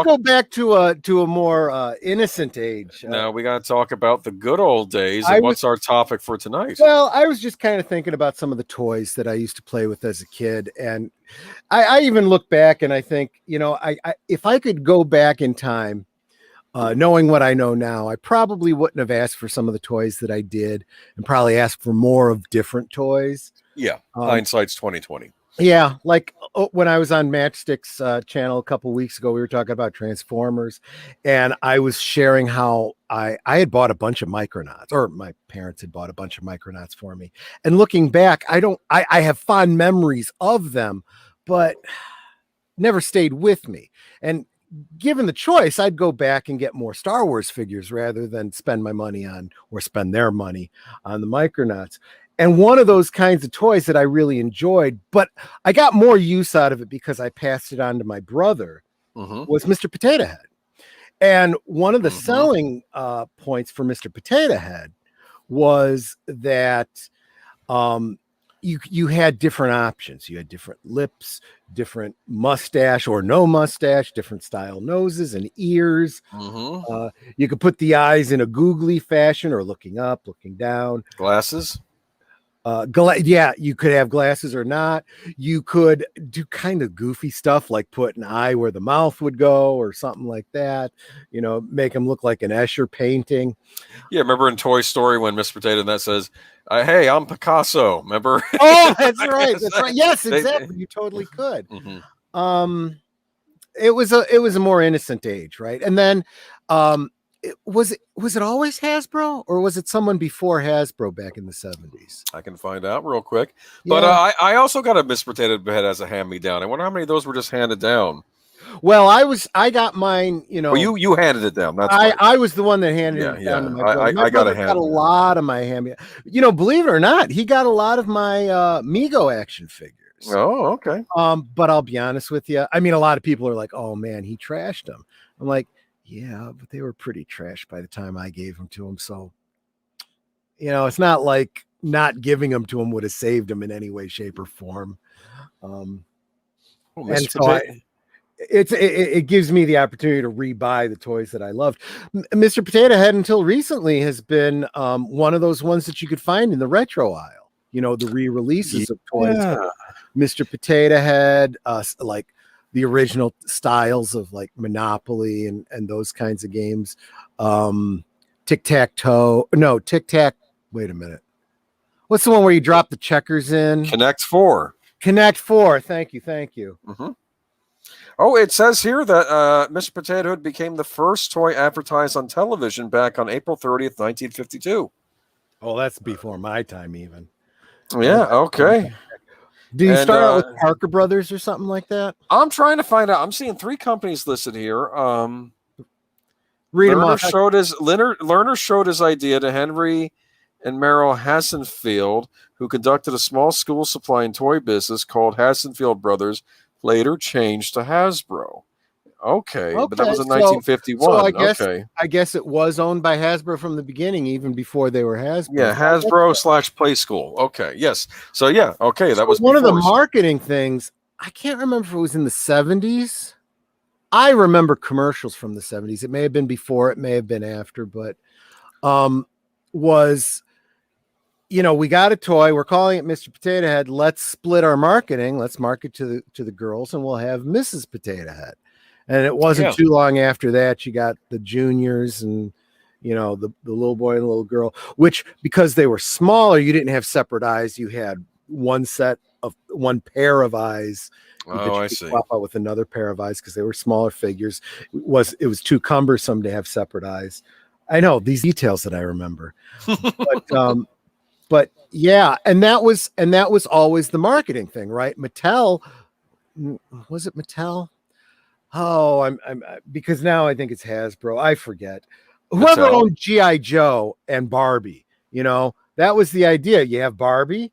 let's go back to a more innocent age. Now we got to talk about the good old days. And what's our topic for tonight? Well, I was just kind of thinking about some of the toys that I used to play with as a kid, and I even look back and I think, I if I could go back in time, knowing what I know now, I probably wouldn't have asked for some of the toys that I did, and probably asked for more of different toys. Yeah, hindsight's 2020. Yeah, like when I was on Matchstick's channel a couple weeks ago, we were talking about Transformers, and I was sharing how I had bought a bunch of Micronauts, or my parents had bought a bunch of Micronauts for me. And looking back, I have fond memories of them, but never stayed with me. And given the choice, I'd go back and get more Star Wars figures rather than spend my money on, or spend their money on, the Micronauts. And one of those kinds of toys that I really enjoyed, but I got more use out of it because I passed it on to my brother, was Mr. Potato Head. And one of the selling points for Mr. Potato Head was that you had different options. You had different lips, different mustache or no mustache, different style noses and ears. You could put the eyes in a googly fashion, or looking up, looking down. Glasses. Yeah, you could have glasses or not. You could do kind of goofy stuff like put an eye where the mouth would go or something like that. Make him look like an Escher painting. Yeah, remember in Toy Story when Mr. Potato Head says, "Hey, I'm Picasso." Remember? Oh, that's right. That's right. Yes, exactly. You totally could. It was a more innocent age, right? And then was it always Hasbro, or was it someone before Hasbro back in the 70s? I can find out real quick. Yeah. But I also got a Mr. Potato Head as a hand-me-down. I wonder how many of those were just handed down. Well, I got mine, Well, you handed it down. That's I was the one that handed it down to my brother. I got a lot of my hand. Believe it or not, he got a lot of my Mego action figures. Oh, okay. But I'll be honest with you. I mean, a lot of people are like, "Oh man, he trashed them." I'm like, yeah, but they were pretty trash by the time I gave them to him. So, it's not like not giving them to him would have saved him in any way, shape, or form. And so it gives me the opportunity to rebuy the toys that I loved. Mr. Potato Head until recently has been one of those ones that you could find in the retro aisle. The re-releases of toys. Mr. Potato Head, like the original styles of like Monopoly and those kinds of games. Tic-tac-toe. No, tic-tac. Wait a minute. What's the one where you drop the checkers in? Connect Four. Connect Four. Thank you. Oh, it says here that Mr. Potato Head became the first toy advertised on television back on April 30th, 1952. Oh, that's before my time even. Yeah, okay. Do you start out with Parker Brothers or something like that? I'm trying to find out. I'm seeing 3 companies listed here. Read them off. Lerner showed his idea to Henry and Merrill Hassenfield, who conducted a small school supply and toy business called Hassenfield Brothers, later changed to Hasbro. Okay, but that was in 1951. So I guess it was owned by Hasbro from the beginning, even before they were Hasbro. Yeah, Hasbro / Play School. Okay, yes. So yeah, okay, that was one of the marketing things. I can't remember if it was in the 70s. I remember commercials from the 70s. It may have been before, it may have been after, but we got a toy. We're calling it Mr. Potato Head. Let's split our marketing. Let's market to the girls, and we'll have Mrs. Potato Head. And it wasn't too long after that, you got the juniors and, the little boy and the little girl, which because they were smaller, you didn't have separate eyes. You had one pair of eyes. Oh, I see. Swap out with another pair of eyes because they were smaller figures. It was too cumbersome to have separate eyes. I know these details that I remember, but yeah, and that was always the marketing thing, right? Mattel, was it Mattel? Oh, I'm because now I think it's Hasbro. I forget. Whoever owned G.I. Joe and Barbie, that was the idea. You have Barbie,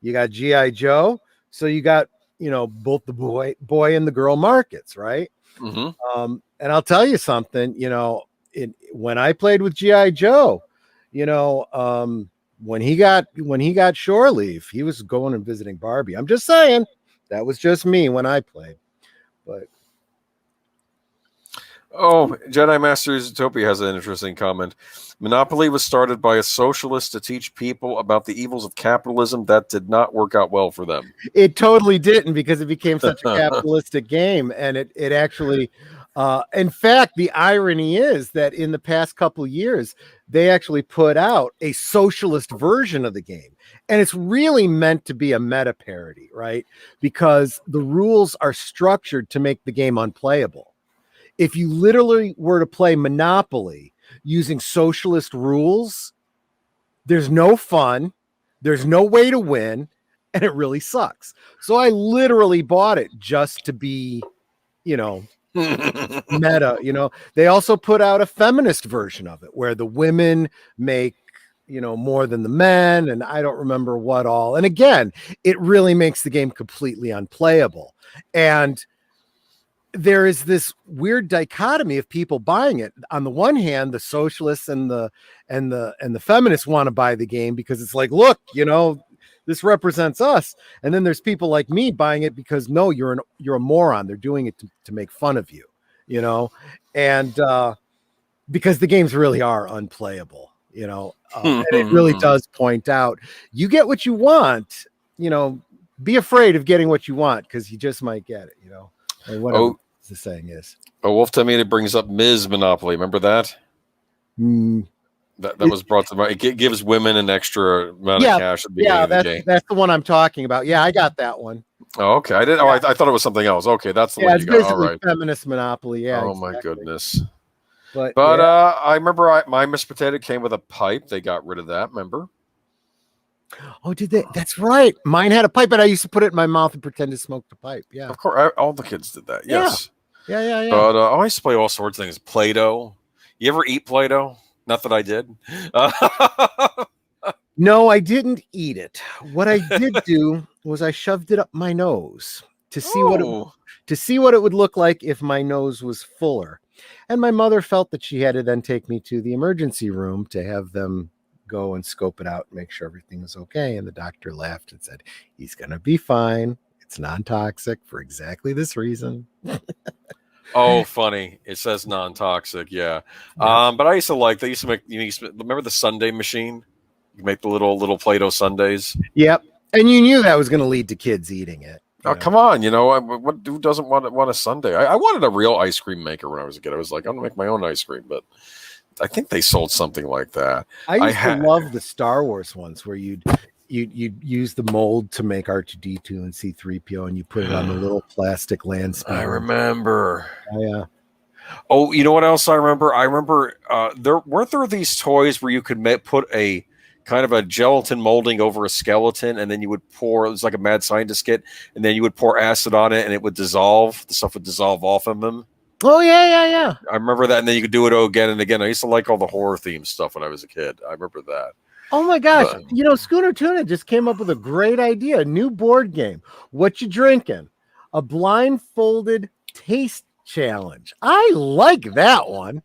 you got G.I. Joe, so you got both the boy and the girl markets, right? And I'll tell you something, when I played with G.I. Joe, when he got shore leave, he was going and visiting Barbie. I'm just saying, that was just me when I played, but. Oh, Jedi Master Zootopia has an interesting comment. Monopoly was started by a socialist to teach people about the evils of capitalism that did not work out well for them. It totally didn't, because it became such a capitalistic game, and it actually in fact, the irony is that in the past couple years they actually put out a socialist version of the game, and it's really meant to be a meta parody, right? Because the rules are structured to make the game unplayable. If you literally were to play Monopoly using socialist rules, there's no fun, there's no way to win, and it really sucks. So I literally bought it just to be, meta. They also put out a feminist version of it where the women make more than the men, and I don't remember what all. And again, it really makes the game completely unplayable. And there is this weird dichotomy of people buying it. On the one hand, the socialists and the feminists want to buy the game because it's like, look, this represents us. And then there's people like me buying it because no, you're a moron. They're doing it to make fun of you, and because the games really are unplayable, and it really does point out, you get what you want, be afraid of getting what you want, because you just might get it, or whatever the saying is. Wolf Tamina brings up Ms. Monopoly. Remember that? That was brought to mind. It gives women an extra amount of cash at the beginning of the game. That's the one I'm talking about. Yeah, I got that one. Oh, okay. I didn't. Yeah. I thought it was something else. Okay, that's the one you got. It's basically feminist Monopoly. Yeah. Oh exactly. My goodness. But I remember my Miss Potato came with a pipe. They got rid of that. Remember? Oh, did they? That's right. Mine had a pipe, and I used to put it in my mouth and pretend to smoke the pipe. Yeah. Of course, all the kids did that. Yes. Yeah. But I used to play all sorts of things. Play-Doh. You ever eat Play-Doh? Not that I did. No, I didn't eat it. What I did do was I shoved it up my nose to see what it would look like if my nose was fuller. And my mother felt that she had to then take me to the emergency room to have them go and scope it out and make sure everything is okay. And the doctor laughed and said, "He's going to be fine. It's non-toxic for exactly this reason." Oh, funny. It says non-toxic. Yeah. But I used to like, they used to make, remember the sundae machine? You make the little Play-Doh sundaes. Yep. And you knew that was going to lead to kids eating it. Come on. Who doesn't want a sundae? I wanted a real ice cream maker when I was a kid. I was like, I'm going to make my own ice cream, but I think they sold something like that. I used to love the Star Wars ones where you'd use the mold to make R2-D2 and C-3PO, and you put it on the little plastic land spinner. I remember. Oh, yeah. Oh, you know what else I remember? I remember there these toys where you could put a kind of a gelatin molding over a skeleton, and then you would pour, it was like a Mad Scientist kit, and then you would pour acid on it, and it would dissolve. The stuff would dissolve off of them. Oh, yeah. I remember that, and then you could do it again and again. I used to like all the horror-themed stuff when I was a kid. I remember that. Oh my gosh. Schooner Tuna just came up with a great idea. A new board game. What you drinking? A blindfolded taste challenge. I like that one.